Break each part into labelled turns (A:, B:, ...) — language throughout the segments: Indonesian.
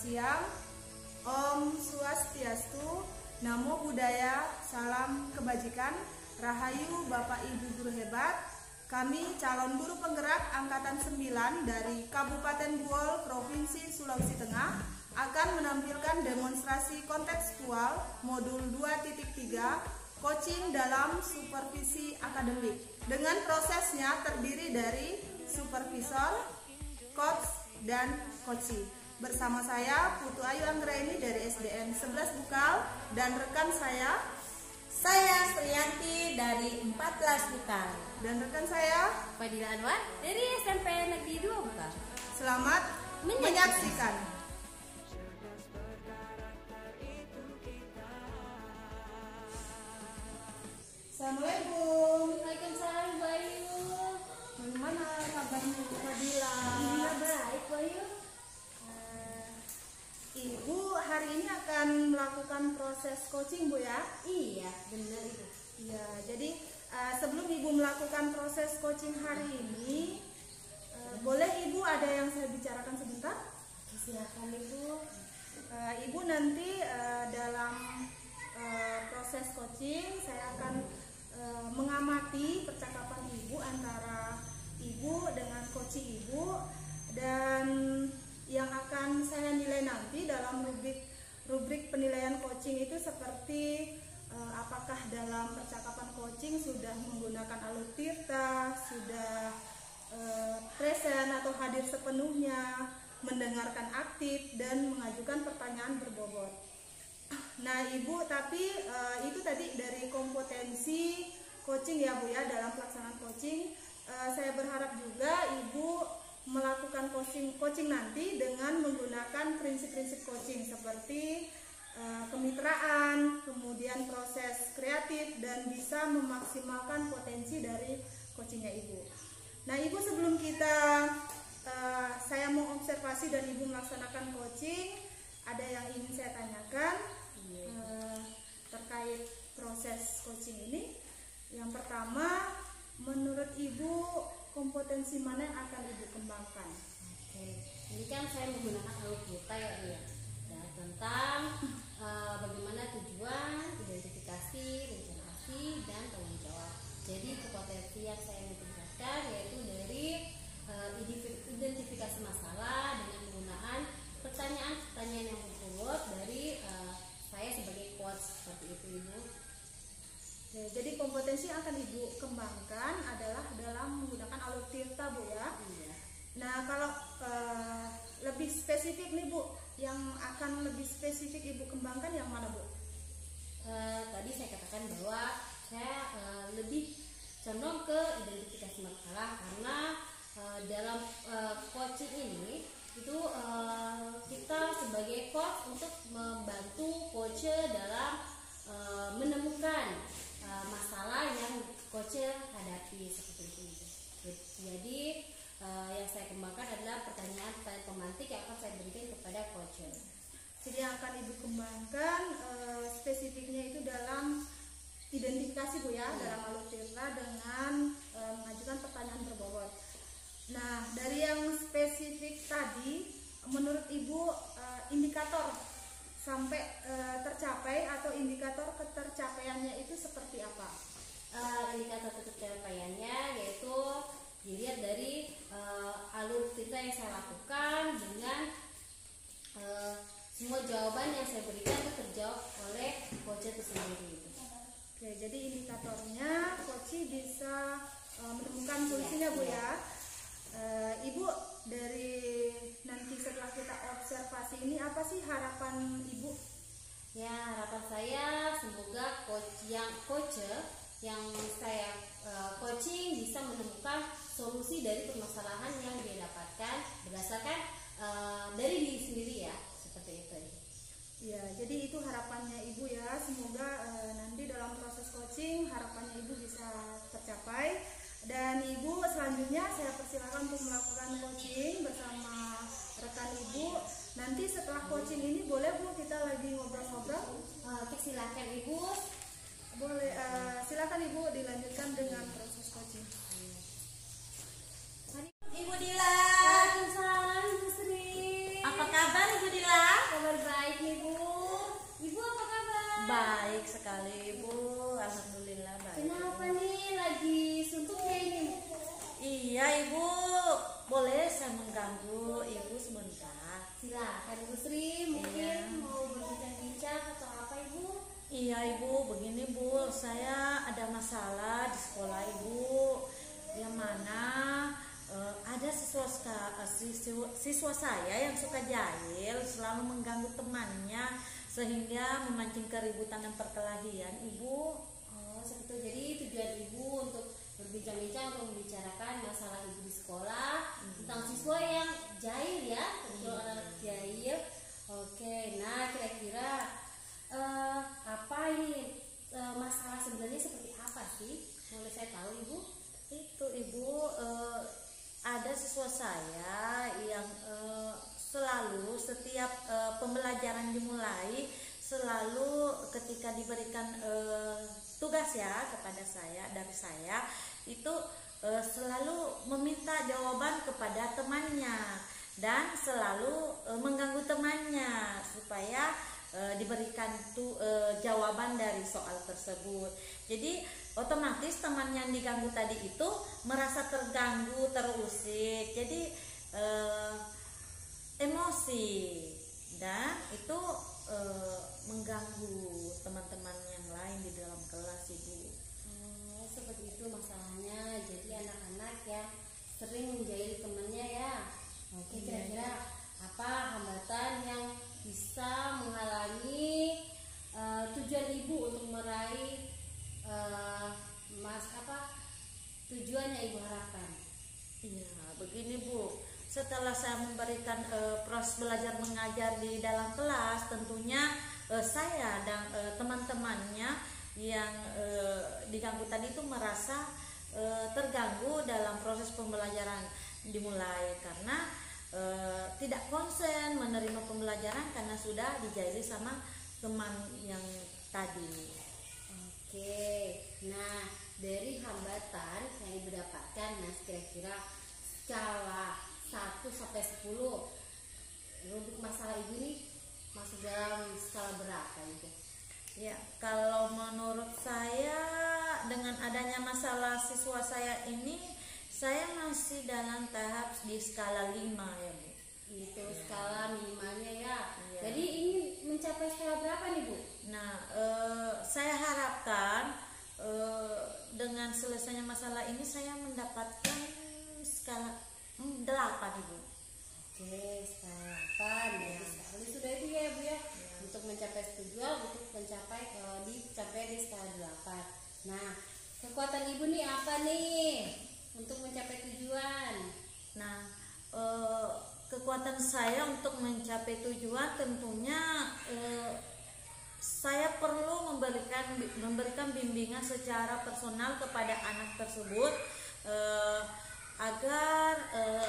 A: siang. Om Swastiastu, Namo Buddhaya, Salam Kebajikan, Rahayu Bapak Ibu Guru Hebat. Kami calon guru penggerak Angkatan 9 dari Kabupaten Buol, Provinsi Sulawesi Tengah akan menampilkan demonstrasi kontekstual modul 2.3 coaching dalam supervisi akademik. Dengan prosesnya terdiri dari supervisor, coach, dan coachee. Bersama saya Putu Ayu Anggraini dari SDN 11 Bukal dan rekan saya
B: Priyanti dari 14 Bukal
A: dan rekan saya
B: Fadila Anwar dari SMP Negeri 2 Bukal.
A: Selamat menyaksikan. Assalamualaikum.
B: Waalaikumsalam Bayu.
A: Bagaimana kabarnya Fadila?
B: Iya baik Bayu.
A: Ibu hari ini akan melakukan proses coaching, Bu ya?
B: Iya benar itu.
A: Iya, jadi sebelum Ibu melakukan proses coaching hari ini, boleh Ibu ada yang saya bicarakan sebentar?
B: Silakan Ibu.
A: Ibu nanti dalam proses coaching saya akan mengamati percakapan Ibu antara Ibu dengan coaching Ibu, dan yang akan saya nilai nanti dalam rubrik penilaian coaching itu seperti apakah dalam percakapan coaching sudah menggunakan alur tirta, sudah present atau hadir sepenuhnya, mendengarkan aktif, dan mengajukan pertanyaan berbobot. Nah Ibu, tapi itu tadi dari kompetensi coaching ya Bu ya, dalam pelaksanaan coaching. Saya berharap juga Ibu melakukan coaching nanti dengan menggunakan prinsip-prinsip coaching seperti kemitraan, kemudian proses kreatif, dan bisa memaksimalkan potensi dari coachingnya Ibu. Nah Ibu, sebelum saya mau observasi dan Ibu melaksanakan coaching, ada yang ingin saya tanyakan terkait proses coaching ini. Yang pertama, menurut Ibu kompetensi mana yang akan Ibu kembangkan?
B: Oke, ini kan saya menggunakan alur tirta ya Bu ya. Dan tentang bagaimana tujuan, identifikasi, rencana aksi, dan tanggung jawab. Jadi kompetensi yang saya ingin tingkatkan yaitu dari identifikasi masalah dengan penggunaan pertanyaan-pertanyaan yang berurut dari saya sebagai coach, seperti itu Ibu.
A: Ya, jadi kompetensi yang akan Ibu kembangkan adalah dalam menggunakan alur tirta Bu ya.
B: Iya.
A: Nah kalau lebih spesifik nih Bu, yang akan lebih spesifik Ibu kembangkan yang mana Bu?
B: Tadi saya katakan bahwa saya lebih condong ke identifikasi masalah, karena dalam coaching ini itu kita sebagai coach untuk membantu coach dalam menemukan masalah yang coach hadapi, seperti itu. Jadi yang saya kembangkan adalah pertanyaan-pertanyaan pemantik yang akan saya berikan kepada coach.
A: Jadi yang akan Ibu kembangkan spesifiknya itu dalam identifikasi Bu ya, dalam alur tirta dengan mengajukan pertanyaan berbobot. Nah dari yang spesifik tadi, menurut Ibu indikator sampai tercapai atau indikator ketercapaiannya itu seperti apa?
B: Indikator ketercapaiannya yaitu dilihat dari alur tirta yang saya lakukan dengan semua jawaban yang saya berikan itu terjawab oleh coach itu sendiri.
A: Oke, jadi indikatornya coach bisa menemukan solusinya Bu ya. Ibu, dari nanti setelah kita observasi ini, apa sih harapan Ibu?
B: Ya, harapan saya semoga coach yang saya coaching bisa menemukan solusi dari permasalahan yang dia dapatkan berdasarkan dari diri sendiri ya, seperti itu.
A: Ya, jadi itu harapannya Ibu ya. Semoga nanti dalam proses coaching harapannya Ibu bisa tercapai. Dan Ibu, selanjutnya saya persilakan untuk melakukan coaching bersama rekan Ibu. Nanti setelah coaching ini boleh Bu kita lagi ngobrol-ngobrol?
B: Oke, silakan Ibu.
A: Boleh, silakan Ibu dilanjutkan dengan proses coaching.
B: Ibu Dila.
A: Waalaikumsalam Ibu Sri.
B: Apa kabar Ibu Dila? kabar baik nih Bu. Ibu apa kabar?
C: Baik sekali Ibu, alhamdulillah baik.
B: Kenapa nih lagi suntuk ya ini?
C: Iya Ibu, boleh saya mengganggu Ibu sebentar?
B: Silakan Bu Sri, mungkin mau berbincang-bincang atau apa Ibu?
C: Iya Ibu, begini Bu, saya ada masalah di sekolah Ibu, yang mana ada siswa saya yang suka jahil, selalu mengganggu temannya sehingga memancing keributan dan perkelahian Ibu.
B: Oh seperti itu. Jadi tujuan Ibu untuk berbincang-bincang untuk membicarakan masalah Ibu di sekolah tentang siswa yang jahil ya, betul anak jahil. Oke, nah kira-kira apa ini masalah sebenarnya seperti apa sih? Boleh saya tahu Ibu?
C: Itu Ibu, ada siswa saya yang selalu setiap pembelajaran dimulai, selalu ketika diberikan tugas ya kepada saya, dari saya itu selalu meminta jawaban kepada temannya dan selalu mengganggu temannya supaya diberikan jawaban dari soal tersebut. Jadi otomatis teman yang diganggu tadi itu merasa terganggu, terusik, jadi emosi, dan itu mengganggu teman-teman yang lain di dalam kelas Ibu.
B: Oh, seperti itu masalahnya. Jadi anak-anak yang sering menjahili temannya ya. Oke, kira-kira apa hambatan yang bisa menghalangi tujuan Ibu untuk meraih tujuan yang Ibu harapkan?
C: Iya, begini Bu. Setelah saya memberikan proses belajar mengajar di dalam kelas, tentunya saya dan teman-temannya yang diganggu tadi itu merasa terganggu dalam proses pembelajaran dimulai karena tidak konsen menerima pembelajaran karena sudah dijahili sama teman yang tadi.
B: Oke, nah dari hambatan yang Ibu dapatkan, Mas, kira-kira skala 1 sampai 10 untuk masalah Ibu ini masuk dalam skala berapa Ibu?
C: Ya, kalau menurut saya dengan adanya masalah siswa saya ini, saya masih dalam tahap di skala 5 ya Bu.
B: Itu skala minimalnya ya.
C: Iya.
B: Jadi ini mencapai skala berapa nih Bu?
C: Nah, saya harapkan dengan selesainya masalah ini saya mendapatkan skala 8 Ibu.
B: Oke, skala 8 ya. Sekali sudah itu ya Bu ya. Untuk mencapai tujuan, untuk mencapai dicapai di skala 8. Nah, kekuatan Ibu nih apa nih untuk mencapai tujuan?
C: Nah, kekuatan saya untuk mencapai tujuan tentunya saya perlu memberikan bimbingan secara personal kepada anak tersebut agar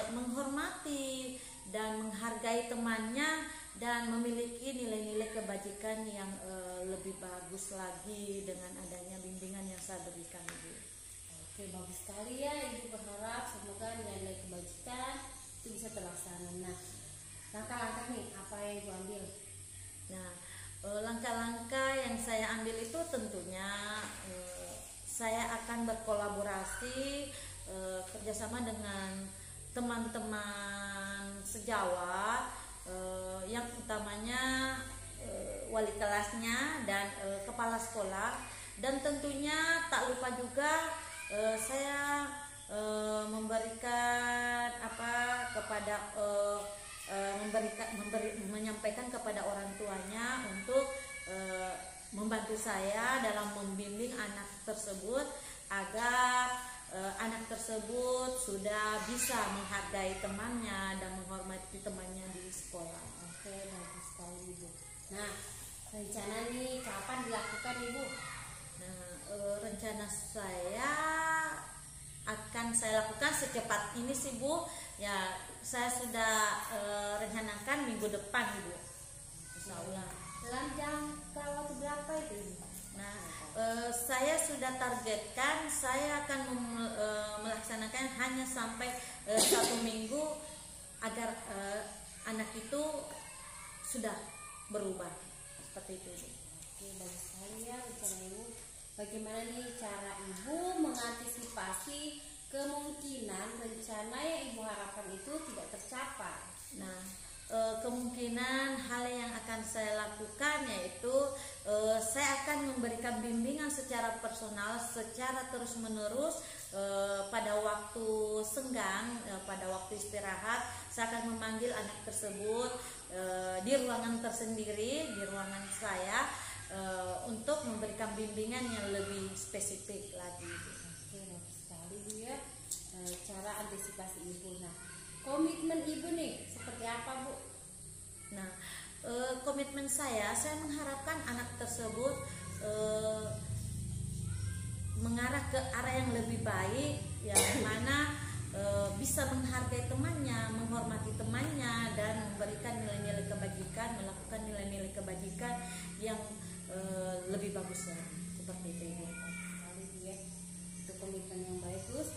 C: menghormati dan menghargai temannya dan memiliki nilai-nilai kebajikan yang lebih bagus lagi dengan adanya bimbingan yang saya berikan Ibu.
B: Oke, bagus sekali ya. Ibu berharap semoga nilai-nilai kebajikan itu bisa terlaksana. Nah, langkah-langkah nih apa yang Ibu ambil?
C: Nah, langkah-langkah yang saya ambil itu tentunya saya akan berkolaborasi kerjasama dengan teman-teman sejawat, yang utamanya wali kelasnya dan kepala sekolah, dan tentunya tak lupa juga saya memberikan menyampaikan kepada orang tuanya untuk membantu saya dalam membimbing anak tersebut agar anak tersebut sudah bisa menghargai temannya dan menghormati temannya di sekolah.
B: Oke, bagus sekali Ibu. Nah, rencana nih kapan dilakukan Ibu?
C: Nah, rencana saya akan saya lakukan secepat ini sih Bu. Ya, saya sudah rencanakan minggu depan Ibu. Insyaallah.
B: Dalam jangka waktu berapa itu Ibu?
C: Nah, saya sudah targetkan saya akan melaksanakan hanya sampai 1 minggu agar anak itu sudah berubah seperti itu, Bu.
B: Oke, bagus sekali ya rencana Ibu. Bagaimana nih cara Ibu mengantisipasi kemungkinan rencana yang Ibu harapkan itu tidak tercapai?
C: Nah, kemungkinan hal yang akan saya lakukan yaitu saya akan memberikan bimbingan secara personal, secara terus-menerus pada waktu senggang, pada waktu istirahat. Saya akan memanggil anak tersebut di ruangan tersendiri, di ruangan saya, untuk memberikan bimbingan yang lebih spesifik lagi.
B: Oke, bagus sekali Bu ya, cara antisipasi Ibu. Nah, komitmen Ibu nih seperti apa Bu?
C: Nah, komitmen saya mengharapkan anak tersebut mengarah ke arah yang lebih baik, yang mana bisa menghargai temannya, menghormati temannya, dan memberikan nilai-nilai kebajikan, melakukan nilai-nilai kebajikan yang lebih bagus lagi, seperti itu.
B: Sekali Bu ya, itu komitmen yang bagus.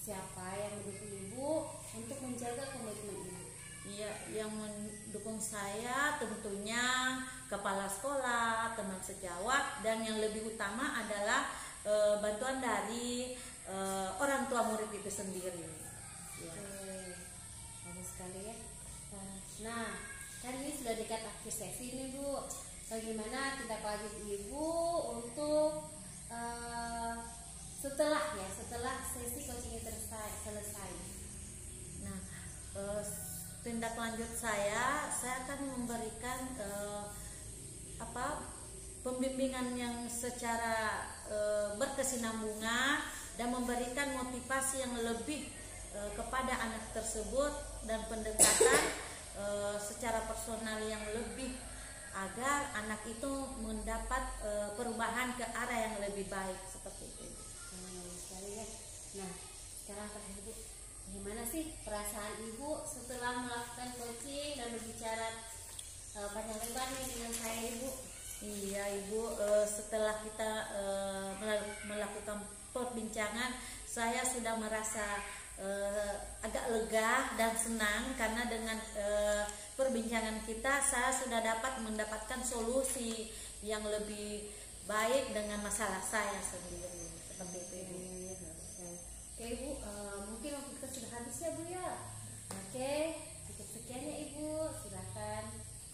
B: Siapa yang mendukung Ibu untuk menjaga komitmen Ibu?
C: Iya, yang mendukung saya tentunya kepala sekolah, teman sejawat, dan yang lebih utama adalah bantuan dari orang tua murid itu sendiri. Ya.
B: Bagus sekali ya. Nah, kan ini sudah dekat akhir sesi nih Bu. Bagaimana tindak lanjut Ibu untuk setelah sesi coaching selesai?
C: Nah, tindak lanjut saya akan memberikan pembimbingan yang secara berkesinambungan dan memberikan motivasi yang lebih kepada anak tersebut, dan pendekatan secara personal yang lebih, agar anak itu mendapat perubahan ke arah yang lebih baik, seperti itu.
B: Sekali ya. Nah, sekarang terakhir Bu, gimana sih perasaan Ibu setelah melakukan coaching dan berbicara panjang lebar nih dengan saya Ibu?
C: Iya Ibu, setelah kita melakukan perbincangan, saya sudah merasa agak lega dan senang, karena dengan perbincangan kita saya sudah dapat mendapatkan solusi yang lebih baik dengan masalah saya sendiri, seperti itu Ibu.
B: Oke Ibu, mungkin waktu kita sudah habis ya Bu ya. Oke, cukup sekian ya Ibu, silakan.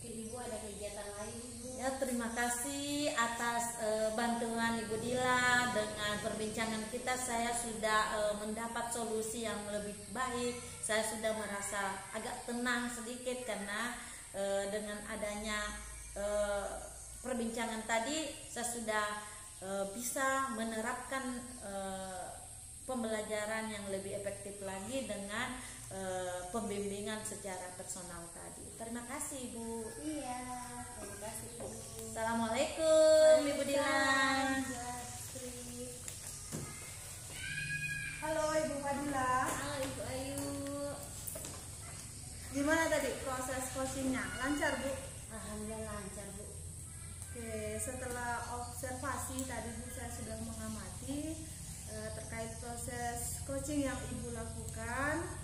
B: Mungkin Ibu ada kegiatan lain Ibu.
C: Ya, terima kasih atas bantuan Ibu Dila. Dengan perbincangan kita saya sudah mendapat solusi yang lebih baik. Saya sudah merasa agak tenang sedikit, karena dengan adanya perbincangan tadi saya sudah bisa menerapkan pembelajaran yang lebih efektif lagi dengan pembimbingan secara personal tadi. Terima kasih Ibu.
B: Iya, terima kasih Bu.
C: Assalamualaikum Ibu Dila.
A: Halo Ibu Fadila.
B: Halo Ibu Ayu.
A: Gimana tadi proses coachingnya? Lancar Bu?
B: Alhamdulillah lancar Bu.
A: Oke, setelah observasi tadi Bu, saya sudah mengamati terkait proses coaching yang Ibu lakukan.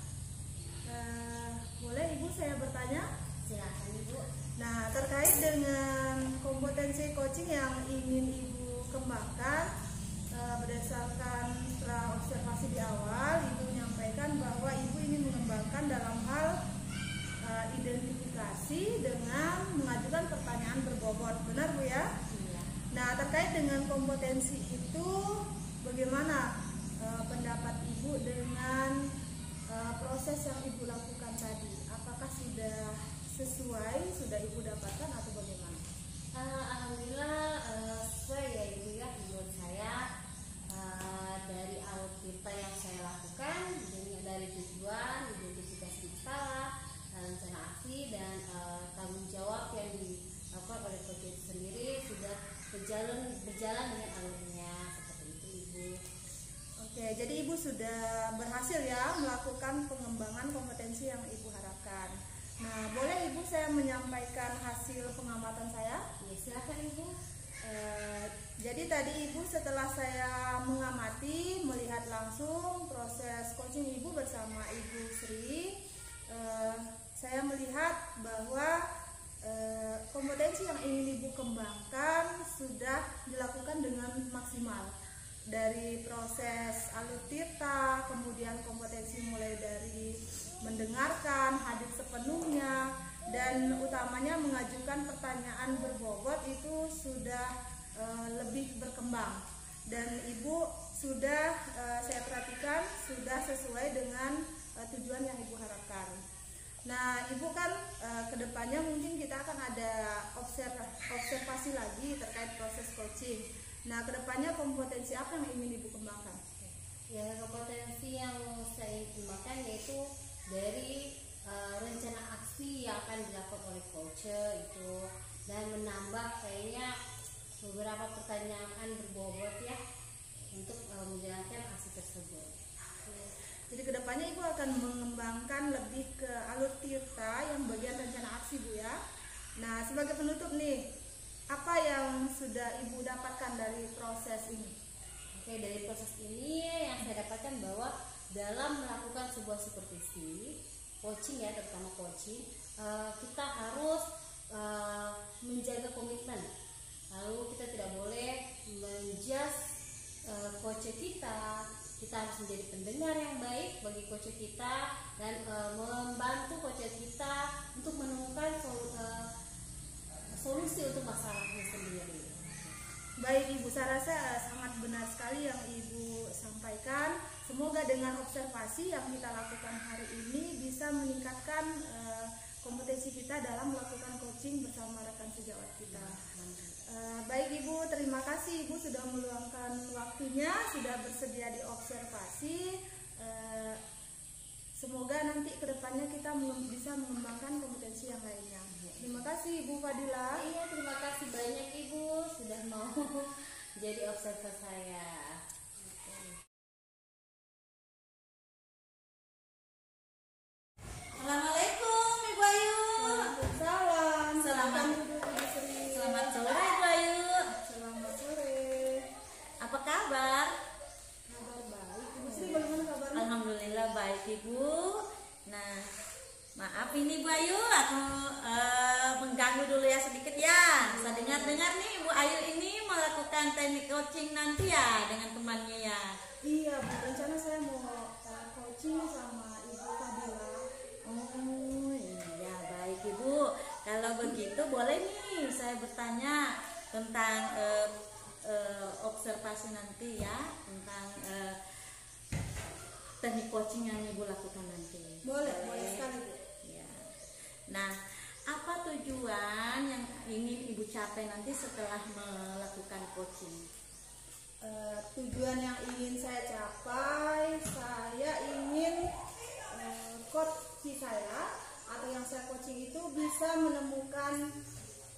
A: Boleh Ibu saya bertanya?
B: Silakan Ibu.
A: Nah, terkait dengan kompetensi coaching yang ingin Ibu kembangkan, berdasarkan setelah observasi di awal, Ibu menyampaikan bahwa Ibu ingin mengembangkan dalam hal identifikasi dengan mengajukan pertanyaan berbobot. Benar Bu ya?
B: Iya.
A: Nah, terkait dengan kompetensi itu, bagaimana pendapat Ibu dengan proses yang Ibu lakukan tadi? Apakah sudah sesuai, sudah Ibu dapatkan atau bagaimana?
B: Alhamdulillah sesuai ya Ibu ya, menurut saya dari audita yang saya lakukan, dari tujuan, identifikasi skala, rencana aksi, dan tanggung jawab yang dilakukan oleh coach itu sendiri sudah berjalan dengan alurnya, seperti itu Ibu.
A: Oke, jadi Ibu sudah berhasil ya melakukan pengembangan kompetensi yang Ibu harapkan. Nah, boleh Ibu saya menyampaikan hasil pengamatan saya?
B: Ya, silakan Ibu.
A: Jadi tadi Ibu, setelah saya mengamati, melihat langsung proses coaching Ibu bersama Ibu Sri, saya melihat bahwa kompetensi yang ingin Ibu kembangkan sudah dilakukan dengan maksimal. Dari proses alur tirta, kemudian kompetensi mulai dari mendengarkan, hadir sepenuhnya, dan utamanya mengajukan pertanyaan berbobot itu sudah lebih berkembang. Dan Ibu sudah saya perhatikan sudah sesuai dengan tujuan yang Ibu harapkan. Nah, Ibu kan kedepannya mungkin kita akan ada observasi lagi terkait proses coaching. Nah, kedepannya kompetensi apa yang ingin Ibu kembangkan?
B: Ya, kompetensi yang saya ingin kembangkan yaitu dari rencana aksi yang akan dilakukan oleh coach itu, dan menambah kayaknya beberapa pertanyaan berbobot ya untuk menjalankan aksi tersebut.
A: Jadi kedepannya Ibu akan mengembangkan lebih ke alur tirta yang bagian rencana aksi, Bu ya. Nah, sebagai penutup nih, apa yang sudah Ibu dapatkan dari proses ini?
B: Oke, dari proses ini yang saya dapatkan bahwa dalam melakukan sebuah supervisi coaching ya, terutama coaching, kita harus menjaga komitmen. Lalu kita tidak boleh menjudge coach kita. Kita harus menjadi pendengar yang baik bagi coach kita dan membantu coach kita untuk menemukan solusi untuk masalahnya sendiri.
A: Baik Ibu, saya rasa sangat benar sekali yang Ibu sampaikan. Semoga dengan observasi yang kita lakukan hari ini bisa meningkatkan kompetensi kita dalam melakukan coaching bersama rekan sejawat kita. Baik Ibu, terima kasih Ibu sudah meluangkan waktunya, sudah bersedia diobservasi. Semoga nanti kedepannya kita bisa mengembangkan kompetensi yang lainnya. Terima kasih Ibu Fadila.
B: Iya, terima kasih banyak Ibu sudah mau jadi observer saya.
C: Assalamualaikum Ibu Ayu.
A: Waalaikumsalam.
C: Selamat sore Ibu Ayu.
A: Selamat sore.
C: Apa kabar?
A: Kabar baik. Ibu Sri bagaimana kabarnya?
C: Alhamdulillah baik Ibu. Nah, maaf ini Bu Ayu, aku mengganggu dulu ya sedikit ya. Saya dengar-dengar nih Bu Ayu ini melakukan teknik coaching nanti ya dengan temannya ya.
A: Iya Bu, rencana saya mau coaching sama Ibu Fadila.
C: Oh iya baik Ibu. Kalau begitu boleh nih saya bertanya tentang observasi nanti ya, tentang teknik coaching yang Ibu lakukan nanti.
A: Boleh sekali Bu.
C: Ya. Nah, apa tujuan yang ingin Ibu capai nanti setelah melakukan coaching?
A: Tujuan yang ingin saya capai, saya ingin coach saya atau yang saya coaching itu bisa menemukan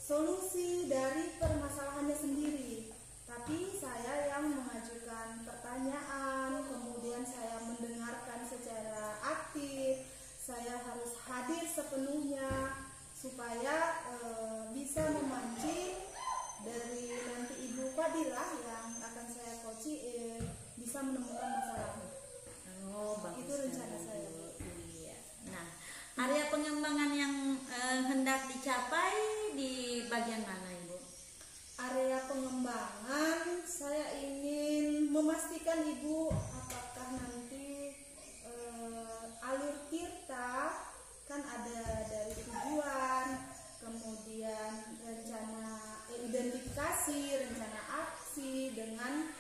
A: solusi dari permasalahannya sendiri. Tapi saya yang mengajukan pertanyaan, kemudian saya mendengarkan secara aktif, saya harus hadir sepenuhnya supaya bisa memancing dari nanti Ibu Fadila yang akan saya coaching bisa menemukan masalahnya.
C: Oh, bagus.
A: Itu rencana saya.
C: Iya. Nah, area pengembangan yang hendak dicapai di bagian mana Ibu?
A: Area pengembangan saya ingin memastikan Ibu apakah nanti alur tirta kan ada dari tujuan, kemudian rencana identifikasi, rencana aksi dengan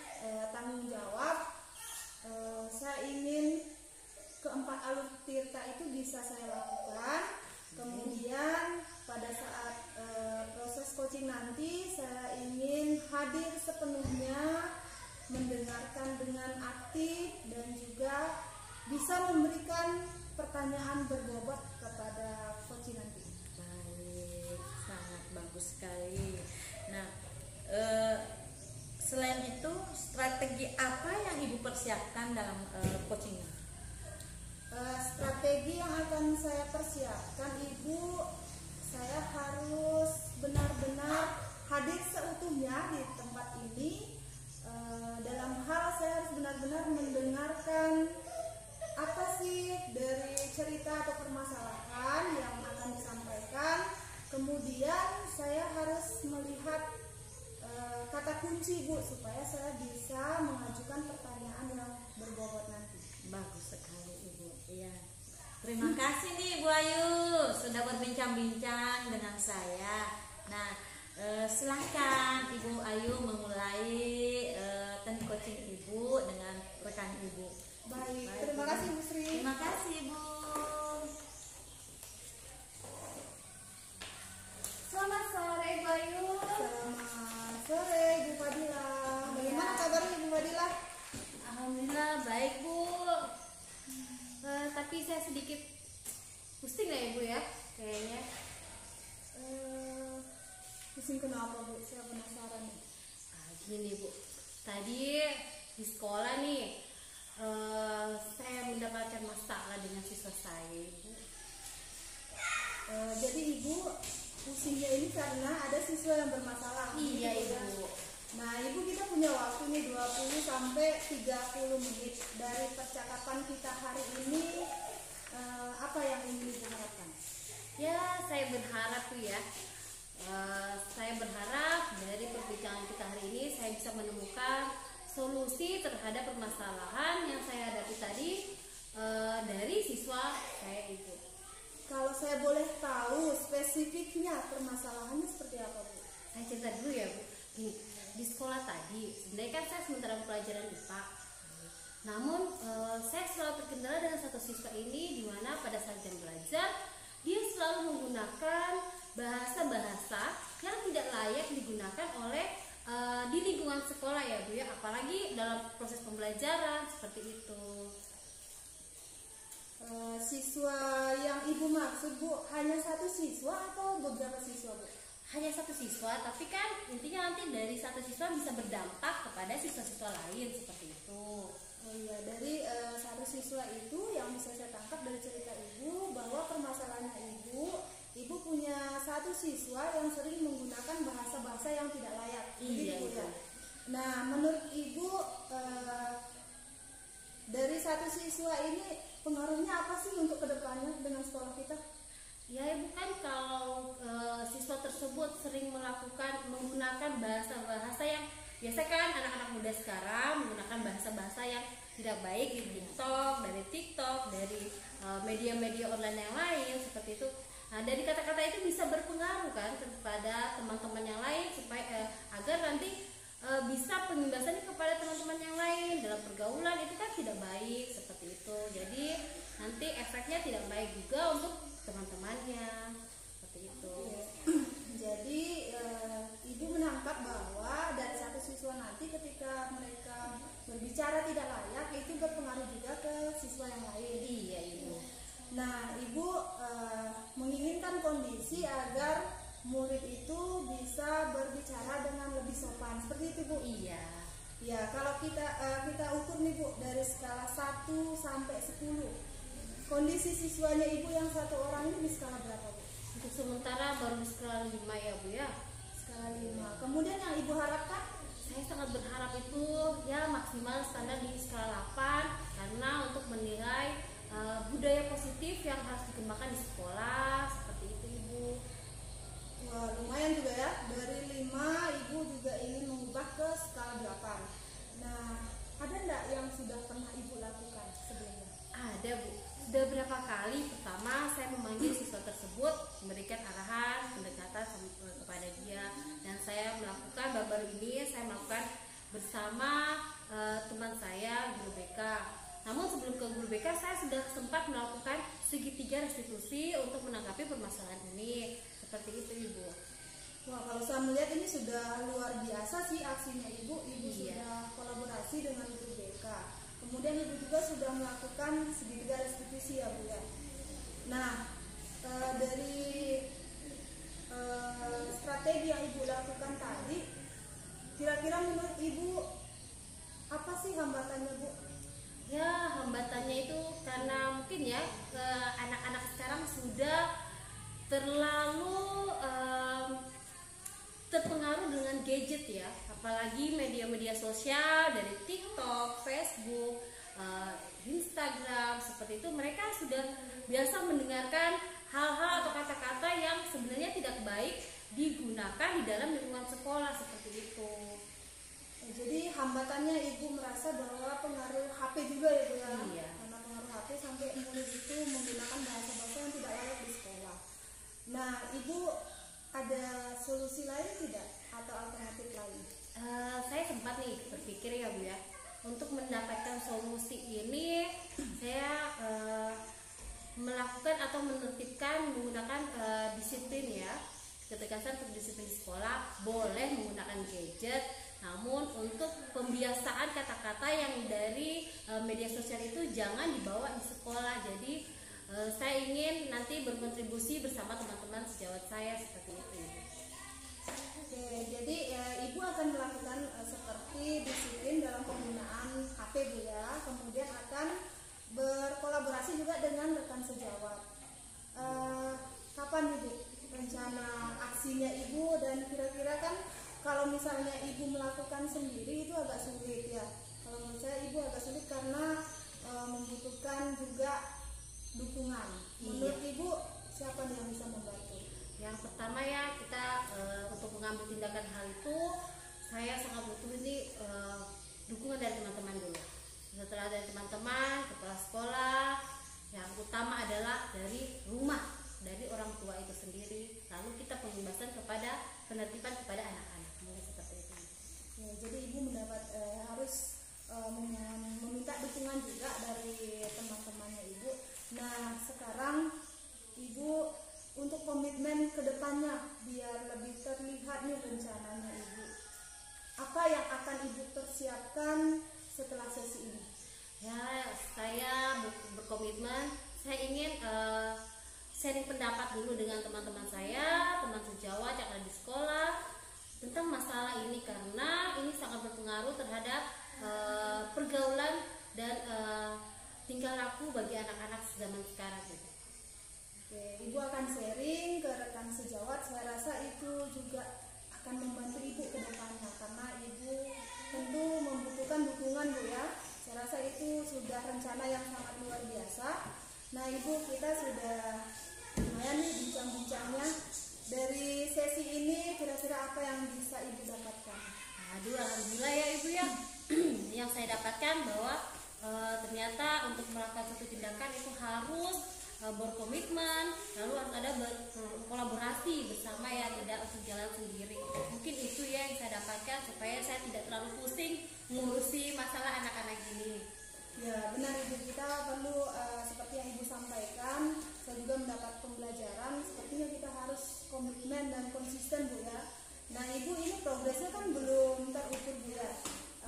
A: tanggung jawab. Saya ingin keempat alur tirta itu bisa saya lakukan. Kemudian pada saat proses coaching nanti saya ingin hadir sepenuhnya, mendengarkan dengan aktif dan juga bisa memberikan pertanyaan berbobot kepada coaching nanti.
C: Baik, sangat bagus sekali. Nah, selain itu strategi apa yang Ibu persiapkan dalam coaching?
A: Strategi yang akan saya persiapkan Ibu, saya harus benar-benar hadir seutuhnya di tempat ini. Dalam hal saya harus benar-benar mendengarkan apa sih dari cerita atau permasalahan yang akan disampaikan. Kemudian saya kata kunci Bu supaya saya bisa mengajukan pertanyaan yang berbobot nanti.
C: Bagus sekali Ibu. Iya. Terima kasih nih Bu Ayu sudah berbincang-bincang dengan saya. Nah, silahkan Ibu Ayu memulai teknik coaching Ibu dengan rekan Ibu.
A: Baik, terima kasih Bu Sri.
C: Terima kasih Bu.
B: Selamat sore Bu Ayu.
A: Selamat sore Bu Fadila. Bagaimana kabarnya Bu Fadila?
B: Alhamdulillah baik Bu. Tapi saya sedikit pusing lah ya Bu ya, kayaknya.
A: Pusing kenapa Bu? Saya penasaran nih.
B: Gini Bu, tadi di sekolah nih saya mendapatkan masalah dengan siswa saya Bu.
A: Jadi Ibu pusingnya ini karena ada siswa yang bermasalah.
B: Iya
A: gitu ya?
B: Ibu.
A: Nah Ibu, kita punya waktu nih 20 sampai 30 menit dari percakapan kita hari ini. Apa yang ingin Ibu harapkan?
B: Ya saya berharap tuh ya, saya berharap dari perbincangan kita hari ini saya bisa menemukan solusi terhadap permasalahan yang saya hadapi tadi dari siswa saya Ibu.
A: Kalau saya boleh tahu spesifiknya permasalahannya seperti apa Bu?
B: Saya cerita dulu ya Bu. Gini, di sekolah tadi sebenarnya kan saya sementara pelajaran IPA. Namun saya selalu terkendala dengan satu siswa ini, di mana pada saat jam belajar dia selalu menggunakan bahasa-bahasa yang tidak layak digunakan oleh di lingkungan sekolah ya Bu ya, apalagi dalam proses pembelajaran seperti itu.
A: Siswa yang Ibu maksud Bu, hanya satu siswa atau beberapa siswa Bu?
B: Hanya satu siswa, tapi kan intinya nanti dari satu siswa bisa berdampak kepada siswa-siswa lain seperti itu.
A: Oh iya, dari satu siswa itu yang bisa saya tangkap dari cerita Ibu bahwa permasalahannya Ibu punya satu siswa yang sering menggunakan bahasa-bahasa yang tidak layak.
B: Iya,
A: Begitu,
B: Ibu.
A: ya? Nah, menurut Ibu dari satu siswa ini pengaruhnya apa sih untuk kedepannya dengan sekolah kita?
B: Ya Ibu, kan kalau siswa tersebut sering menggunakan bahasa-bahasa yang biasa kan anak-anak muda sekarang menggunakan bahasa-bahasa yang tidak baik di TikTok, dari media-media online yang lain seperti itu. Nah, dari kata-kata itu bisa berpengaruh kan kepada teman-teman yang lain supaya agar nanti bisa penyimbasannya kepada teman-teman yang lain dalam pergaulan itu kan tidak baik seperti itu. Jadi nanti efeknya tidak baik juga untuk teman-temannya seperti itu.
A: Jadi Ibu menangkap bahwa dari satu siswa nanti ketika mereka berbicara tidak layak itu berpengaruh juga ke siswa yang lain.
B: Iya Ibu.
A: Nah Ibu menginginkan kondisi agar murid itu bisa berbicara dengan lebih sopan seperti itu Bu?
B: Iya.
A: Ya, kalau kita ukur nih Bu dari skala 1 sampai 10, kondisi siswanya Ibu yang satu orang ini di skala berapa Bu?
B: Untuk sementara baru di skala 5 ya Bu ya.
A: Skala 5. Kemudian yang Ibu harapkan?
B: Saya sangat berharap itu ya maksimal standar di skala 8 karena untuk menilai budaya positif yang harus dikembangkan di sekolah seperti itu Ibu.
A: Wah, lumayan juga ya. Dari 5 Ibu juga ingin mengubah ke skala 8. Nah, ada enggak yang sudah pernah Ibu lakukan sebelumnya?
B: Ada Bu. Sudah berapa kali pertama saya memanggil siswa tersebut, memberikan arahan, pendekatan kepada dia, dan saya melakukan baru-baru ini saya melakukan bersama teman saya guru BK. Namun sebelum ke guru BK saya sudah sempat melakukan segitiga restitusi untuk menanggapi permasalahan ini. Seperti itu Ibu.
A: Wah, kalau saya melihat ini sudah luar biasa sih aksinya Ibu. Ibu
B: Iya.
A: sudah kolaborasi dengan guru BK. Kemudian Ibu juga sudah melakukan segitiga restitusi ya Bu ya. Nah, dari strategi yang Ibu lakukan tadi, kira-kira menurut Ibu apa sih hambatannya Bu?
B: Ya, hambatannya itu karena mungkin ya anak-anak sekarang sudah terlalu terpengaruh dengan gadget ya, apalagi media-media sosial dari TikTok, Facebook, Instagram seperti itu. Mereka sudah biasa mendengarkan hal-hal atau kata-kata yang sebenarnya tidak baik digunakan digunakan di dalam lingkungan sekolah seperti itu.
A: Jadi hambatannya ibu merasa bahwa pengaruh HP juga ya Bu ya.
B: Iya.
A: Karena pengaruh HP sampai murid itu menggunakan bahasa-bahasa yang tidak layak di sekolah. Nah, ibu ada solusi lain tidak atau alternatif lain?
B: Saya sempat nih berpikir ya Bu ya, untuk mendapatkan solusi ini saya melakukan atau menertibkan menggunakan disiplin ya. Ketegasan untuk disiplin di sekolah, boleh menggunakan gadget, namun untuk pembiasaan kata-kata yang dari media sosial itu jangan dibawa di sekolah. Jadi saya ingin nanti berkontribusi bersama teman-teman sejawat saya seperti itu.
A: Oke, jadi ibu akan melakukan seperti disiplin dalam penggunaan HP Bu ya, kemudian akan berkolaborasi juga dengan rekan sejawat. Kapan ibu rencana aksinya ibu, dan kira-kira kan kalau misalnya ibu melakukan sendiri itu agak sulit ya. Kalau menurut saya ibu agak sulit karena membutuhkan juga dukungan. Menurut ibu siapa nih yang bisa membantu?
B: Yang pertama ya, kita untuk mengambil tindakan hal itu saya sangat butuh ini dukungan dari teman-teman dulu. Setelah dari teman-teman, kepala sekolah, yang utama adalah dari rumah, dari orang tua itu sendiri. Lalu kita pembebasan kepada penertiban kepada anak-anak, mulai seperti itu.
A: Ya, jadi ibu harus meminta dukungan juga dari teman-temannya ibu. Nah, sekarang ibu untuk komitmen ke depannya biar lebih terlihat nih rencananya ibu. Apa yang akan ibu persiapkan setelah sesi ini?
B: Ya, saya berkomitmen, saya ingin sharing pendapat dulu dengan teman-teman saya, teman sejawat yang ada di sekolah tentang masalah ini, karena ini sangat berpengaruh terhadap pergaulan dan tingkah laku bagi anak-anak zaman sekarang gitu.
A: Oke, ibu akan sharing ke rekan sejawat. Saya rasa itu juga akan membantu ibu ke depannya karena ibu tentu membutuhkan dukungan Bu ya. Saya rasa itu sudah rencana yang sangat luar biasa. Nah ibu, kita sudah lumayan nih bincang-bincangnya. Dari sesi ini kira-kira apa yang bisa ibu dapatkan?
B: Aduh, alhamdulillah ya ibu ya. Yang saya dapatkan bahwa ternyata untuk melakukan suatu tindakan itu harus berkomitmen, lalu harus ada berkolaborasi bersama ya, tidak untuk jalan sendiri. Mungkin itu ya yang saya dapatkan supaya saya tidak terlalu pusing mengurusi masalah anak-anak ini.
A: Ya benar ibu, kita perlu seperti yang ibu sampaikan, saya juga mendapat pembelajaran. Sepertinya kita harus komitmen dan konsisten Bu ya. Nah ibu, ini progresnya kan belum terukur Bu ya.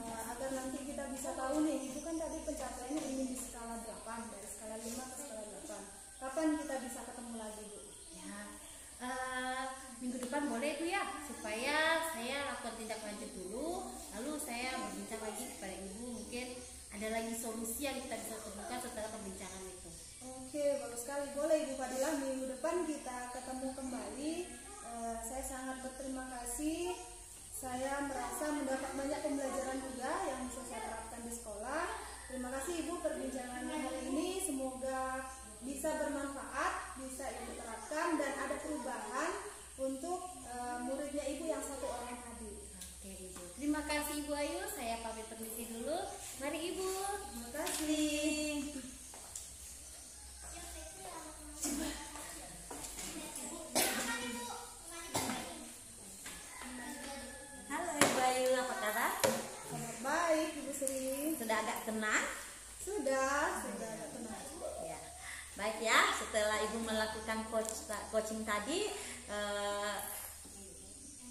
A: Agar nanti kita bisa tahu nih, ibu kan tadi pencapaiannya ingin di skala 8, dari skala 5 ke skala 8. Kapan kita bisa ketemu lagi Bu?
B: Ya, minggu depan boleh itu ya, supaya saya lakukan tindak lanjut dulu, lalu saya berbincang lagi kepada ibu, mungkin ada lagi solusi yang kita bisa temukan setelah perbincangan itu.
A: Oke, bagus sekali. Boleh Ibu Fadilah, minggu depan kita ketemu kembali. Saya sangat berterima kasih. Saya merasa mendapat banyak pembelajaran juga yang bisa saya terapkan di sekolah. Terima kasih Ibu perbincangannya hari ini. Semoga bisa bermanfaat, bisa Ibu terapkan dan ada perubahan untuk muridnya Ibu yang 1 orang tadi.
B: Oke Ibu. Terima kasih Ibu Ayu. Saya pamit permisi dulu. Mari Ibu.
A: Terima kasih.
C: Halo Ibu Ayu, apa kabar?
A: Kabar baik Ibu Sri.
C: Sudah agak tenang?
A: Sudah agak tenang.
C: Ya. Baik ya, setelah Ibu melakukan coaching tadi,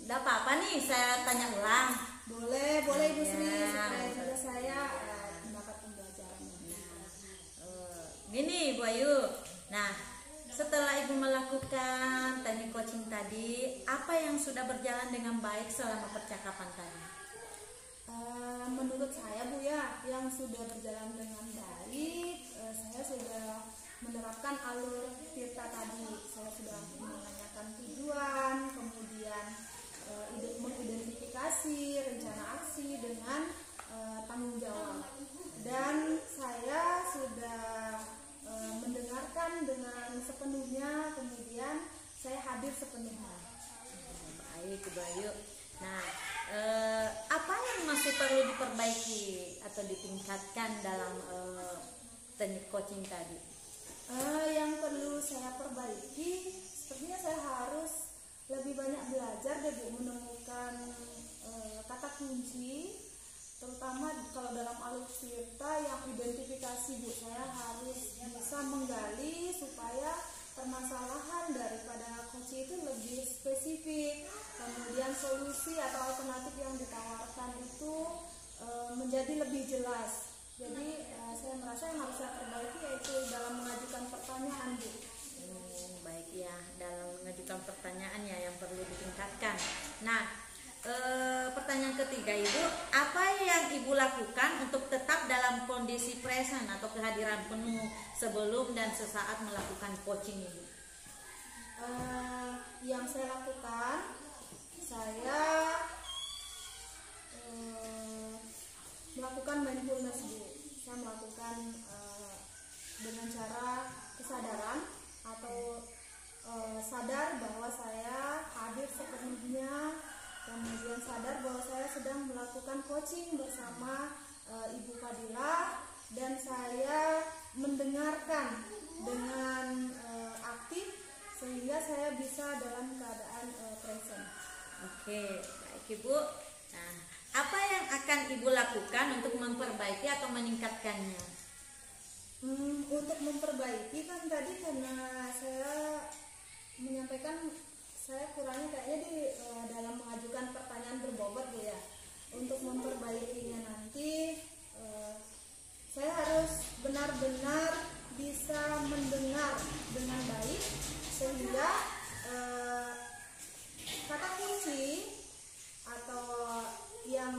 C: udah apa-apa nih saya tanya ulang.
A: Boleh Ibu Sri,
C: Ya,
A: supaya juga saya mendapat pembelajarannya.
C: Gini Bu Ayu, nah setelah Ibu melakukan teknik coaching tadi, apa yang sudah berjalan dengan baik selama percakapan tadi?
A: Menurut saya Bu ya, yang sudah berjalan dengan baik, saya sudah menerapkan alur Tirta tadi. Saya sudah menanyakan tujuan, kemudian mengidentifikasi rencana aksi dengan tanggung jawab. Dan saya sudah mendengarkan dengan sepenuhnya, kemudian saya hadir sepenuhnya.
C: Baik, Ibu Ayu. Nah, apa yang masih perlu diperbaiki atau ditingkatkan dalam teknik coaching tadi?
A: Yang perlu saya perbaiki, sepertinya saya harus lebih banyak belajar deh Bu, menemukan kata kunci, terutama kalau dalam alutsista yang identifikasi Bu. Saya harus bisa menggali supaya permasalahan daripada kunci itu lebih spesifik, kemudian solusi atau alternatif yang ditawarkan itu menjadi lebih jelas. Jadi saya merasa yang harus saya perbaiki yaitu dalam mengajukan pertanyaan Bu.
C: Baik ya, dalam mengajukan pertanyaan ya yang perlu ditingkatkan. Nah, pertanyaan ketiga Ibu, apa yang Ibu lakukan untuk tetap dalam kondisi present atau kehadiran penuh sebelum dan sesaat melakukan coaching Ibu?
A: Yang saya lakukan, saya melakukan mindfulness Bu. Saya melakukan dengan cara kesadaran atau sadar bahwa saya hadir sepenuhnya, kemudian sadar bahwa saya sedang melakukan coaching bersama Ibu Fadilah, dan saya mendengarkan dengan aktif sehingga saya bisa dalam keadaan present.
C: Oke, baik Ibu. Nah, apa yang akan Ibu lakukan untuk memperbaiki atau meningkatkannya?
A: Untuk memperbaiki kan tadi karena saya menyampaikan saya kurangnya kayaknya di dalam mengajukan pertanyaan berbobot Bu ya. Untuk memperbaikinya nanti saya harus benar-benar bisa mendengar dengan baik sehingga kata kunci atau yang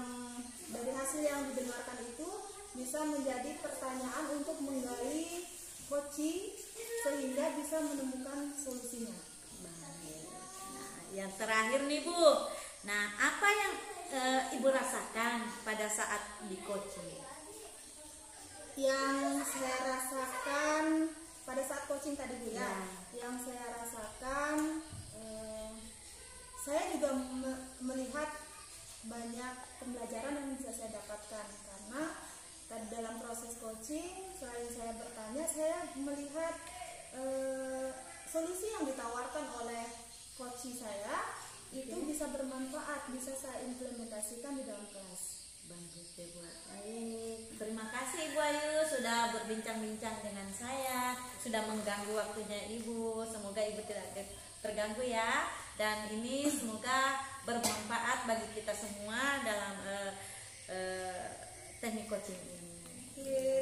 A: dari hasil yang didengarkan itu bisa menjadi pertanyaan untuk menggali coaching sehingga bisa menemukan solusinya.
C: Baik. Nah, yang terakhir nih Bu. Nah, apa yang Ibu rasakan pada saat di coaching?
A: Yang saya rasakan pada saat coaching tadi Bu ya, yang saya rasakan saya juga melihat banyak pembelajaran yang bisa saya dapatkan, karena dalam proses coaching selain saya bertanya, saya melihat solusi yang ditawarkan oleh coach saya itu bisa bermanfaat, bisa saya implementasikan di dalam kelas.
C: Bagus ya Bu. Baik, terima kasih Ibu Ayu sudah berbincang-bincang dengan saya, sudah mengganggu waktunya Ibu. Semoga Ibu tidak terganggu ya, dan ini semoga bermanfaat bagi kita semua dalam teknik coaching ini.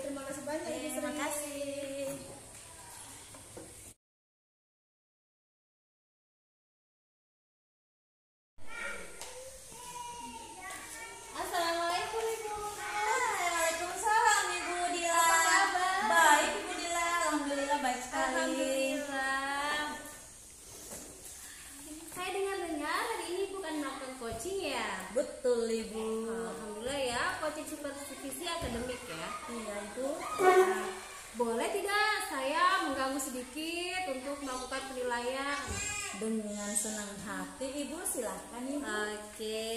A: Terima kasih banyak Ibu.
C: Terima kasih.
B: Assalamualaikum Ibu.
C: Waalaikumsalam Ibu Dila.
B: Apa kabar?
C: Baik Ibu Dila, alhamdulillah baik sekali.
B: Alhamdulillah. Saya dengar-dengar hari ini bukan melakukan coaching ya?
C: Betul Ibu.
B: Alhamdulillah ya, coaching supervisi akademik ya.
C: Iya Ibu.
B: Boleh tidak saya mengganggu sedikit untuk melakukan penilaian?
C: Dengan senang hati Ibu, silahkan Ibu.
B: Oke.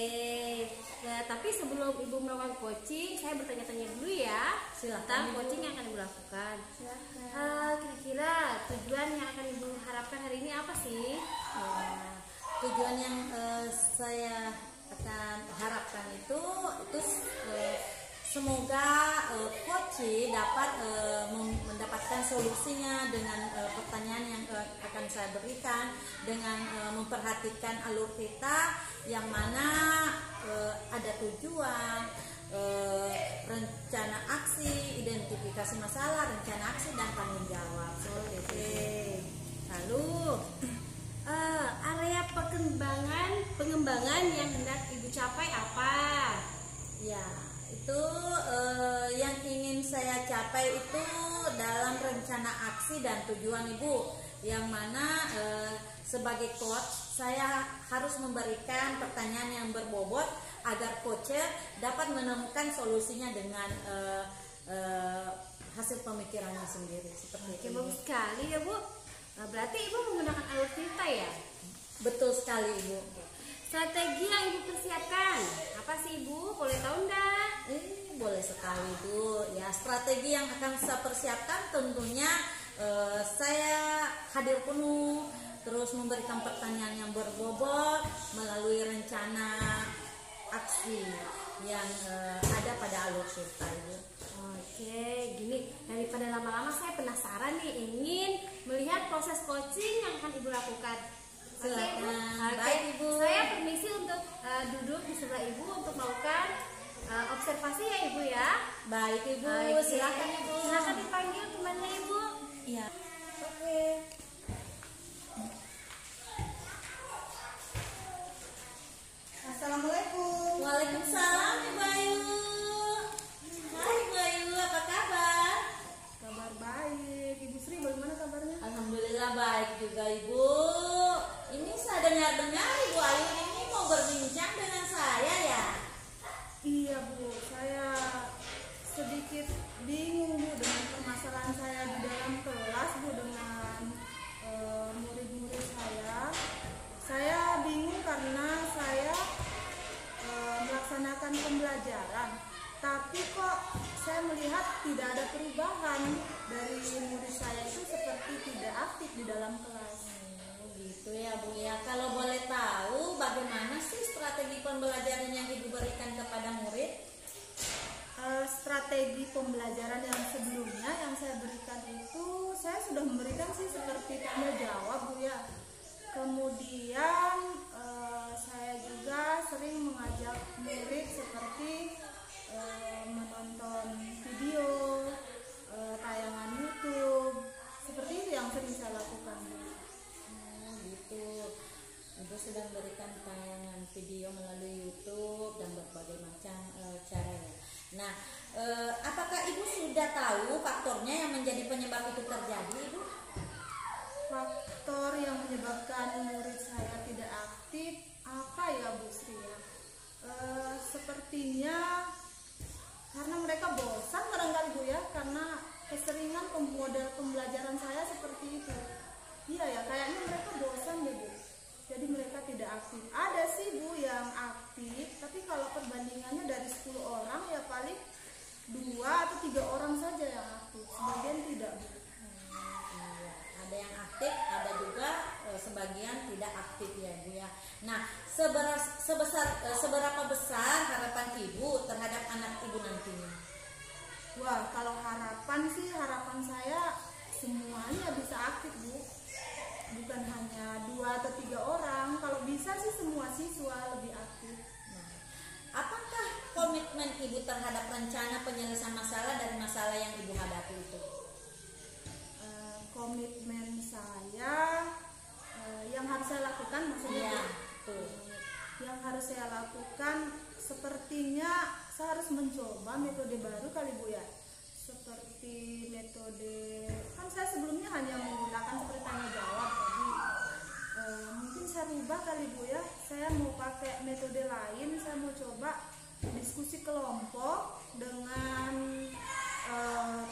B: Ya, tapi sebelum Ibu melakukan coaching, saya bertanya-tanya dulu ya.
C: Silakan,
B: Tentang
C: Ibu.
B: coaching yang akan Ibu lakukan.
A: Silakan.
B: Kira-kira tujuan yang akan Ibu harapkan hari ini apa sih?
C: Tujuan yang saya akan harapkan itu semoga coach dapat mendapatkan solusinya dengan pertanyaan yang akan saya berikan, dengan memperhatikan alur kita yang mana ada tujuan, rencana aksi, identifikasi masalah, rencana aksi, dan tanggung jawab. Oke. Lalu
B: Area pengembangan yang hendak Ibu capai apa?
C: ya, itu yang ingin saya capai itu dalam rencana aksi dan tujuan Ibu, yang mana sebagai coach saya harus memberikan pertanyaan yang berbobot agar coach dapat menemukan solusinya dengan hasil pemikirannya sendiri, seperti
B: Oke,
C: itu.
B: bagus sekali ya Bu. Berarti Ibu menggunakan alur cerita ya?
C: Betul sekali Ibu.
B: strategi yang Ibu persiapkan. Apa sih Ibu? Boleh tahu enggak?
C: Boleh sekali Bu. Ya, strategi yang akan saya persiapkan tentunya saya hadir penuh, terus memberikan pertanyaan yang berbobot melalui rencana aksi yang ada pada alur surta Ibu.
B: Oke, gini, daripada lama-lama saya penasaran nih, ingin melihat proses coaching yang akan Ibu lakukan. Oke,
C: Silakan.
B: Oke.
C: Baik, Ibu.
B: Saya permisi untuk duduk di sebelah Ibu untuk melakukan observasi ya Ibu ya.
C: Baik Ibu,
B: Oke.
C: silakan Ibu.
B: Silakan dipanggil temannya Ibu.
C: Iya. Oke.
A: Assalamualaikum.
C: Waalaikumsalam Ibu Ayu. Hai Ibu Ayu, apa kabar?
A: Kabar baik. Ibu Sri bagaimana kabarnya?
C: Alhamdulillah baik juga Ibu. Ini saya dengar-dengar Ibu Ayu ini mau berbincang dengan saya ya.
A: Iya Bu, saya sedikit bingung Bu dengan permasalahan saya di dalam kelas Bu dengan murid-murid saya. Saya bingung karena saya melaksanakan pembelajaran, tapi kok saya melihat tidak ada perubahan dari murid saya itu seperti tidak aktif di dalam kelas.
C: Gitu ya Bu ya. Kalau boleh tahu bagaimana sih strategi pembelajaran yang Ibu berikan kepada murid?
A: Strategi pembelajaran yang sebelumnya yang saya berikan itu saya sudah memberikan sih seperti tanya jawab Bu ya. Kemudian saya juga sering mengajak murid seperti menonton video, tayangan YouTube, seperti itu yang sering saya lakukan Bu.
C: Gitu. Ibu sudah memberikan tayangan video melalui YouTube dan berbagai macam cara ya. Nah, apakah Ibu sudah tahu faktornya yang menjadi penyebab itu terjadi, Ibu?
A: Faktor yang menyebabkan murid saya tidak aktif apa ya Bu Sri ya? Sepertinya karena mereka bosan barangkali Bu ya, karena keseringan model pembelajaran saya seperti itu. Iya ya, kayaknya mereka bosan deh Bu. Jadi mereka tidak aktif. Ada sih Bu yang aktif, tapi kalau perbandingannya dari 10 orang ya paling 2 atau 3 orang saja yang aktif. Sebagian tidak Bu.
C: Iya, ada yang aktif, ada juga sebagian tidak aktif ya Bu ya. Nah, seberapa besar harapan Ibu terhadap anak Ibu nantinya?
A: Wah, kalau harapan sih, harapan saya semuanya bisa aktif Bu. Bukan hanya 2 atau 3 orang. Kalau bisa sih semua siswa lebih aktif.
C: Nah, apakah komitmen Ibu terhadap rencana penyelesaian masalah dari masalah yang Ibu hadapi itu?
A: Komitmen saya yang harus saya lakukan maksudnya
C: Iya,
A: Bu?
C: tuh.
A: Yang harus saya lakukan sepertinya saya harus mencoba metode baru kali Bu ya. Seperti metode, kan saya sebelumnya hanya menggunakan seperti tanya jawab, jadi mungkin saya rubah kali Bu ya. Saya mau pakai metode lain, saya mau coba diskusi kelompok dengan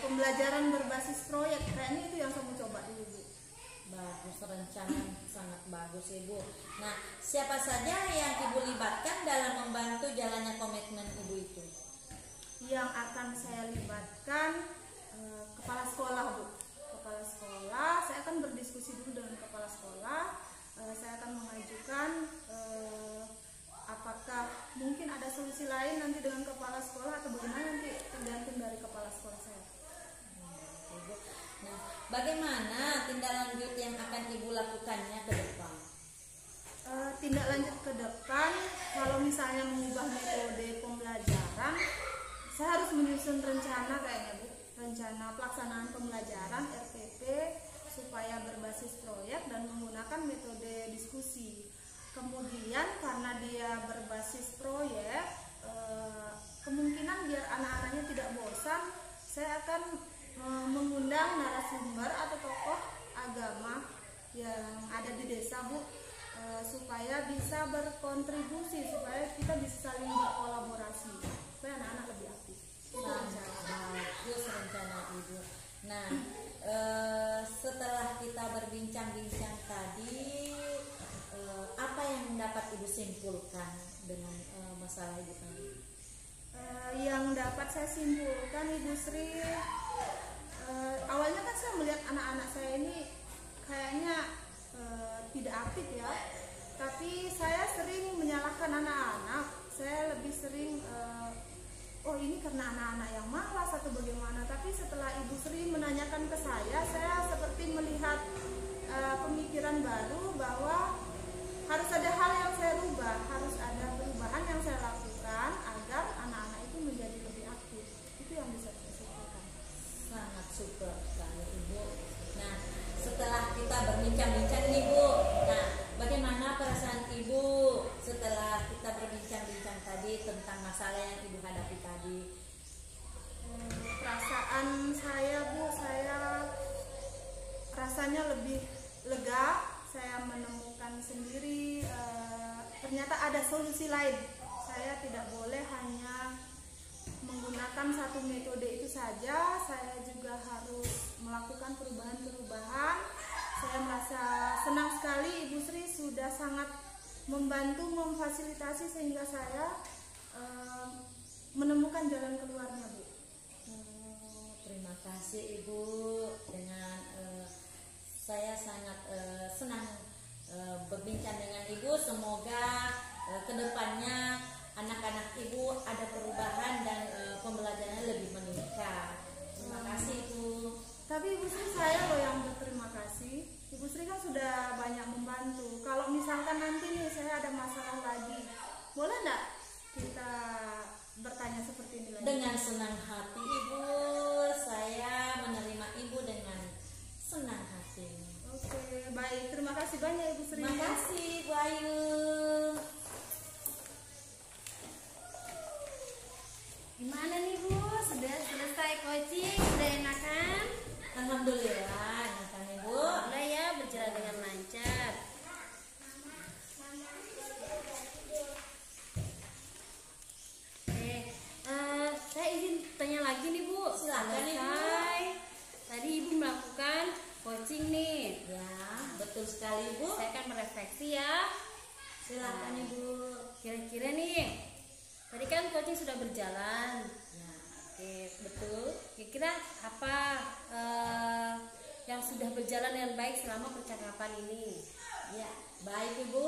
A: pembelajaran berbasis proyek. Kayaknya itu yang saya mau coba dulu Bu.
C: Bagus, rencana sangat bagus Ibu. Nah, siapa saja yang Ibu libatkan dalam membantu jalannya komitmen Ibu itu?
A: Yang akan saya libatkan kepala sekolah Bu. Kepala sekolah, saya akan berdiskusi dulu dengan kepala sekolah. Saya akan mengajukan apakah mungkin ada solusi lain nanti dengan kepala sekolah atau bagaimana, nanti tergantung dari kepala sekolah saya.
C: Ibu. Nah, bagaimana tindak lanjut yang akan Ibu lakukannya ke depan?
A: Tindak lanjut ke depan, kalau misalnya mengubah metode pembelajaran, saya harus menyusun rencana kayaknya Bu, rencana pelaksanaan pembelajaran RPP supaya berbasis proyek dan menggunakan metode diskusi. Kemudian karena dia berbasis proyek, kemungkinan biar anak-anaknya tidak bosan, saya akan mengundang narasumber atau tokoh agama yang ada di desa Bu, supaya bisa berkontribusi, supaya kita bisa saling berkolaborasi, supaya anak-anak lebih aktif.
C: Bagus rencana Ibu. Nah, setelah kita berbincang-bincang tadi, apa yang dapat ibu simpulkan dengan masalah ibu tadi?
A: Yang dapat saya simpulkan Ibu Sri, awalnya kan saya melihat anak-anak saya ini kayaknya tidak aktif ya, tapi saya sering menyalahkan anak-anak. Saya lebih sering oh ini karena anak-anak yang malas atau bagaimana. Tapi setelah Ibu Sri menanyakan ke saya seperti melihat pemikiran baru bahwa harus ada hal yang saya rubah, harus ada perubahan yang saya lakukan agar anak-anak itu menjadi lebih aktif. Itu yang bisa saya simpulkan.
C: Sangat super sekali Ibu. Nah, setelah kita berbincang-bincang nih Bu, nah bagaimana perasaan Ibu setelah kita berbincang-bincang tadi tentang masalah yang Ibu hadapi tadi?
A: Perasaan saya Bu, saya rasanya lebih lega. Saya menemukan sendiri ternyata ada solusi lain. Saya tidak boleh hanya menggunakan satu metode itu saja. Saya juga harus melakukan perubahan-perubahan. Saya merasa senang sekali Ibu Sri sudah sangat membantu, memfasilitasi sehingga saya menemukan jalan keluarnya Bu.
C: Terima kasih Ibu. Dengan saya sangat senang berbincang dengan Ibu. Semoga kedepannya anak-anak Ibu ada perubahan dan pembelajarannya lebih meningkat. Terima kasih Ibu.
A: Tapi Ibu Sri saya loh yang berterima kasih. Ibu Sri kan sudah banyak membantu. Kalau misalkan nanti nih saya ada masalah lagi, boleh nggak kita bertanya seperti ini lagi?
C: Dengan senang hati Ibu. Saya menerima Ibu dengan senang hati.
A: Oke, baik. Terima kasih banyak Ibu Sri.
C: Terima kasih Bu Ayu.
B: Gimana nih Bu? Sudah selesai coaching? Sudah enakan?
C: Alhamdulillah, enakan Ibu.
B: Alhamdulillah ya, berjalan dengan lancar. Saya izin tanya lagi nih Bu.
C: Silakan, Ibu.
B: Selesai. Tadi Ibu melakukan coaching nih.
C: Ya, betul sekali Ibu.
B: Saya akan merefleksi ya.
C: Silakan Ibu.
B: Kira-kira nih, tadi kan coaching sudah berjalan.
C: Ya,
B: Oke, betul. Kira-kira apa yang sudah berjalan dengan baik selama percakapan ini?
C: ya, baik Ibu.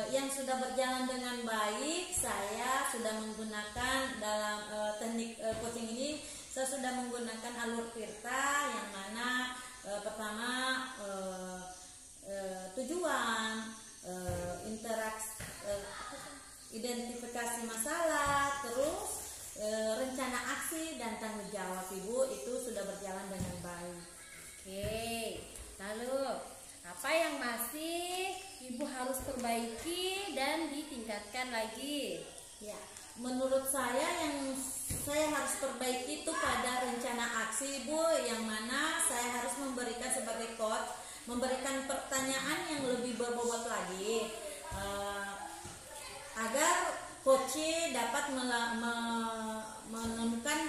C: Yang sudah berjalan dengan baik, saya sudah menggunakan dalam teknik coaching ini. Saya sudah menggunakan alur Tirta yang mana pertama tujuan, interaksi, identifikasi masalah, terus rencana aksi dan tanggung jawab Ibu itu sudah berjalan dengan baik.
B: Oke, lalu apa yang masih Ibu harus perbaiki dan ditingkatkan lagi?
C: Ya, menurut saya yang saya harus perbaiki itu pada rencana aksi Ibu, yang mana saya harus memberikan sebagai coach, memberikan pertanyaan yang lebih berbobot lagi agar coach dapat menemukan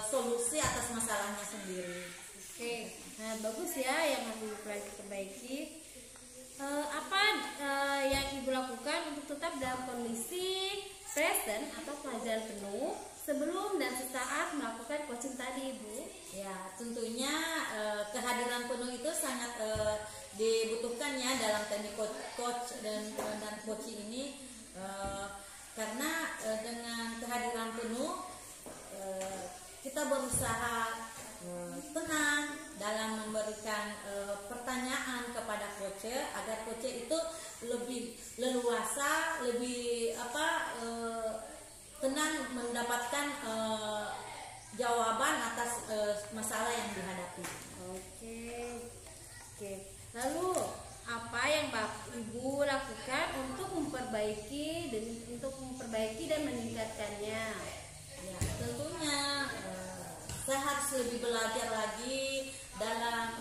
C: solusi atas masalahnya sendiri.
B: Oke, nah bagus ya yang harus Ibu perbaiki. Apa yang Ibu lakukan untuk tetap dalam kondisi present atau pelajaran penuh sebelum dan sesaat melakukan coaching tadi Ibu?
C: Ya, tentunya kehadiran penuh itu sangat dibutuhkan ya dalam teknik coach dan coaching ini, karena dengan kehadiran penuh kita berusaha tenang dalam memberikan pertanyaan kepada coach agar coach itu lebih leluasa, lebih tenang mendapatkan jawaban atas masalah yang dihadapi.
B: Oke. Lalu apa yang Ibu lakukan untuk memperbaiki dan meningkatkannya?
C: Ya, tentunya saya harus lebih belajar lagi dalam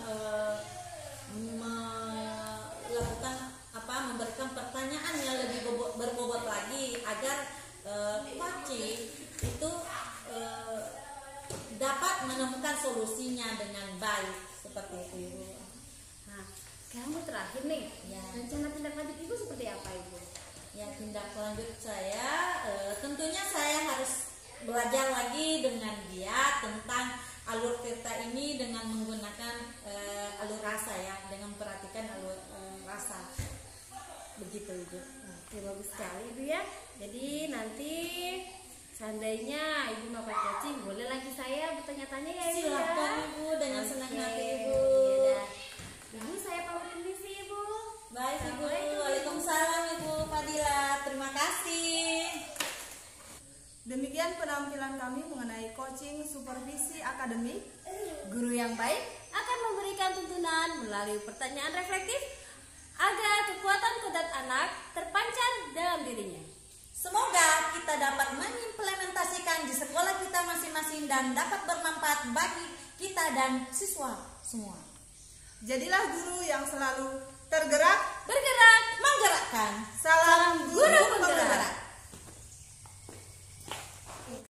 C: memberikan pertanyaan yang lebih berbobot lagi agar coaching itu dapat menemukan solusinya dengan baik, seperti itu Ibu.
B: Nah, sekarang terakhir nih,
C: Ya.
B: rencana tindak lanjut Ibu seperti apa Ibu?
C: Yang tindak lanjut saya tentunya saya harus belajar lagi dengan dia tentang alur tirta ini dengan menggunakan alur rasa ya, dengan memperhatikan alur rasa. Begitu Ibu.
B: Oke, bagus sekali Ibu ya. Jadi nanti seandainya Ibu melakukan coaching, boleh lagi saya bertanya-tanya ya Ibu.
C: Silakan Ibu, dengan senang hati Ibu.
B: Ya, Ibu saya pamit permisi Ibu.
C: Baik Ibu.
B: Assalamualaikum.
C: Waalaikumsalam Ibu Fadila. Terima kasih.
A: Demikian penampilan kami mengenai coaching supervisi akademik.
B: Guru yang baik akan memberikan tuntunan melalui pertanyaan reflektif agar kekuatan kodrat anak terpancar dalam dirinya.
C: Semoga kita dapat mengimplementasikan di sekolah kita masing-masing dan dapat bermanfaat bagi kita dan siswa semua.
A: Jadilah guru yang selalu tergerak,
C: Bergerak, menggerakkan.
A: salam